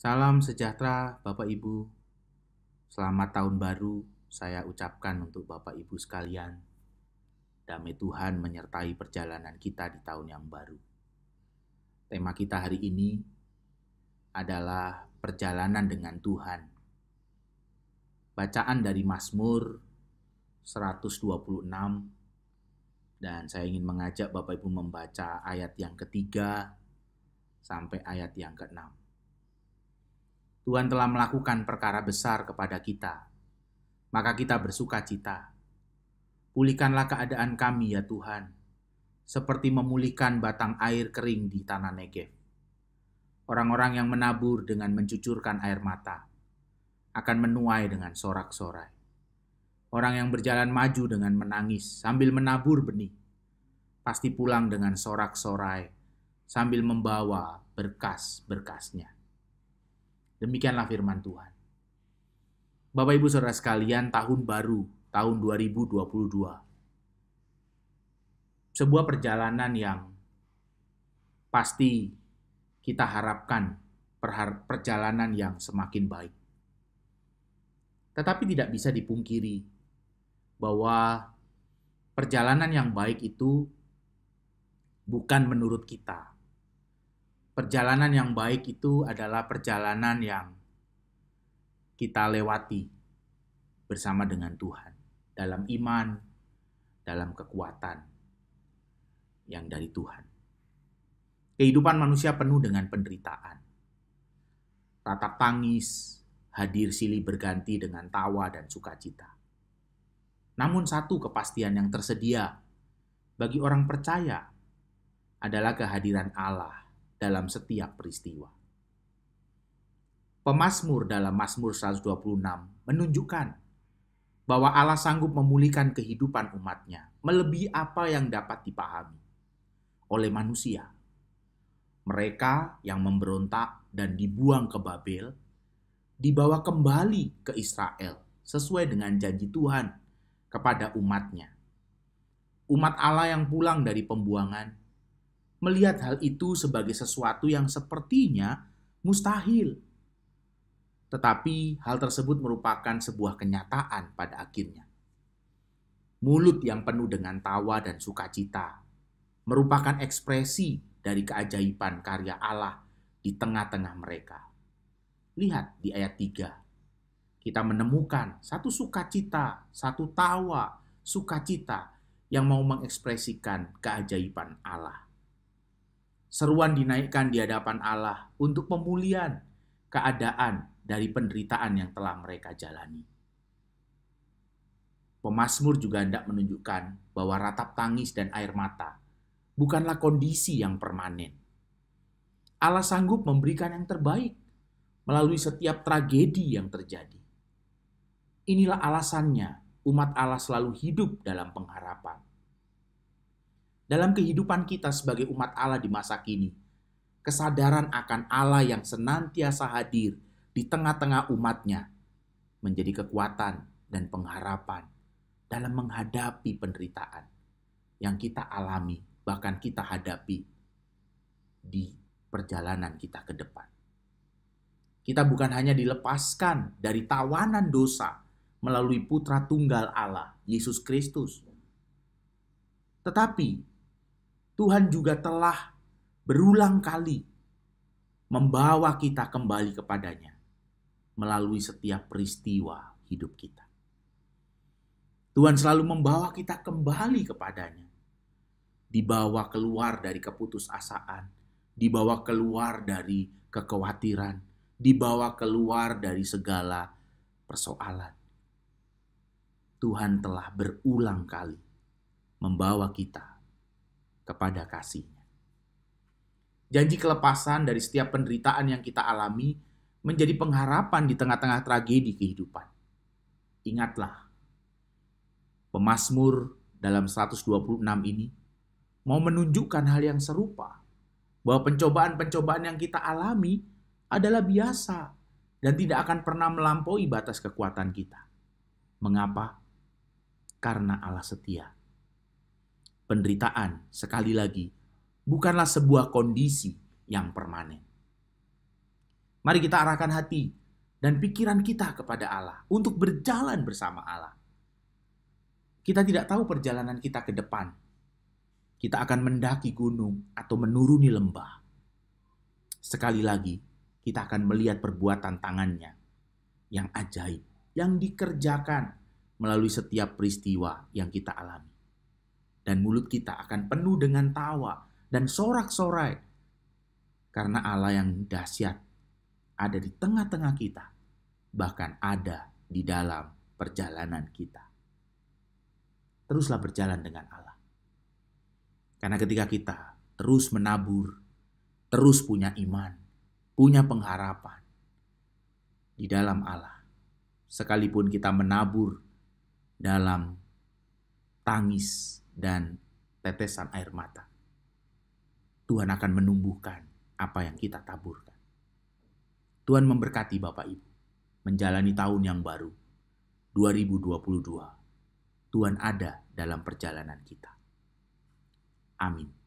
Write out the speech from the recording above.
Salam sejahtera Bapak Ibu. Selamat tahun baru saya ucapkan untuk Bapak Ibu sekalian. Damai Tuhan menyertai perjalanan kita di tahun yang baru. Tema kita hari ini adalah perjalanan dengan Tuhan. Bacaan dari Mazmur 126, dan saya ingin mengajak Bapak Ibu membaca ayat yang ketiga sampai ayat yang keenam. Tuhan telah melakukan perkara besar kepada kita, maka kita bersuka cita. Pulihkanlah keadaan kami ya Tuhan, seperti memulihkan batang air kering di tanah Negev. Orang-orang yang menabur dengan mencucurkan air mata akan menuai dengan sorak-sorai. Orang yang berjalan maju dengan menangis sambil menabur benih, pasti pulang dengan sorak-sorai sambil membawa berkas-berkasnya. Demikianlah firman Tuhan. Bapak Ibu Saudara sekalian, tahun baru, tahun 2022. Sebuah perjalanan yang pasti kita harapkan perjalanan yang semakin baik. Tetapi tidak bisa dipungkiri bahwa perjalanan yang baik itu bukan menurut kita. Perjalanan yang baik itu adalah perjalanan yang kita lewati bersama dengan Tuhan, dalam iman, dalam kekuatan yang dari Tuhan. Kehidupan manusia penuh dengan penderitaan. Ratap tangis, hadir silih berganti dengan tawa dan sukacita. Namun satu kepastian yang tersedia bagi orang percaya adalah kehadiran Allah dalam setiap peristiwa. Pemazmur dalam Mazmur 126 menunjukkan bahwa Allah sanggup memulihkan kehidupan umatnya melebihi apa yang dapat dipahami oleh manusia. Mereka yang memberontak dan dibuang ke Babel dibawa kembali ke Israel sesuai dengan janji Tuhan kepada umatnya. Umat Allah yang pulang dari pembuangan melihat hal itu sebagai sesuatu yang sepertinya mustahil. Tetapi hal tersebut merupakan sebuah kenyataan pada akhirnya. Mulut yang penuh dengan tawa dan sukacita merupakan ekspresi dari keajaiban karya Allah di tengah-tengah mereka. Lihat di ayat 3. Kita menemukan satu sukacita, satu tawa, sukacita yang mau mengekspresikan keajaiban Allah. Seruan dinaikkan di hadapan Allah untuk pemulihan keadaan dari penderitaan yang telah mereka jalani. Pemazmur juga hendak menunjukkan bahwa ratap tangis dan air mata bukanlah kondisi yang permanen. Allah sanggup memberikan yang terbaik melalui setiap tragedi yang terjadi. Inilah alasannya umat Allah selalu hidup dalam pengharapan. Dalam kehidupan kita sebagai umat Allah di masa kini, kesadaran akan Allah yang senantiasa hadir di tengah-tengah umatnya menjadi kekuatan dan pengharapan dalam menghadapi penderitaan yang kita alami, bahkan kita hadapi di perjalanan kita ke depan. Kita bukan hanya dilepaskan dari tawanan dosa melalui Putra Tunggal Allah, Yesus Kristus, tetapi Tuhan juga telah berulang kali membawa kita kembali kepadanya melalui setiap peristiwa hidup kita. Tuhan selalu membawa kita kembali kepadanya, dibawa keluar dari keputusasaan, dibawa keluar dari kekhawatiran, dibawa keluar dari segala persoalan. Tuhan telah berulang kali membawa kita kepada kasih-Nya. Janji kelepasan dari setiap penderitaan yang kita alami menjadi pengharapan di tengah-tengah tragedi kehidupan. Ingatlah, pemazmur dalam 126 ini mau menunjukkan hal yang serupa, bahwa pencobaan-pencobaan yang kita alami adalah biasa dan tidak akan pernah melampaui batas kekuatan kita. Mengapa? Karena Allah setia. Penderitaan, sekali lagi, bukanlah sebuah kondisi yang permanen. Mari kita arahkan hati dan pikiran kita kepada Allah untuk berjalan bersama Allah. Kita tidak tahu perjalanan kita ke depan. Kita akan mendaki gunung atau menuruni lembah. Sekali lagi, kita akan melihat perbuatan tangannya yang ajaib, yang dikerjakan melalui setiap peristiwa yang kita alami. Dan mulut kita akan penuh dengan tawa dan sorak-sorai, karena Allah yang dahsyat ada di tengah-tengah kita, bahkan ada di dalam perjalanan kita. Teruslah berjalan dengan Allah. Karena ketika kita terus menabur, terus punya iman, punya pengharapan di dalam Allah, sekalipun kita menabur dalam tangis dan tetesan air mata, Tuhan akan menumbuhkan apa yang kita taburkan. Tuhan memberkati Bapak Ibu menjalani tahun yang baru 2022. Tuhan ada dalam perjalanan kita. Amin.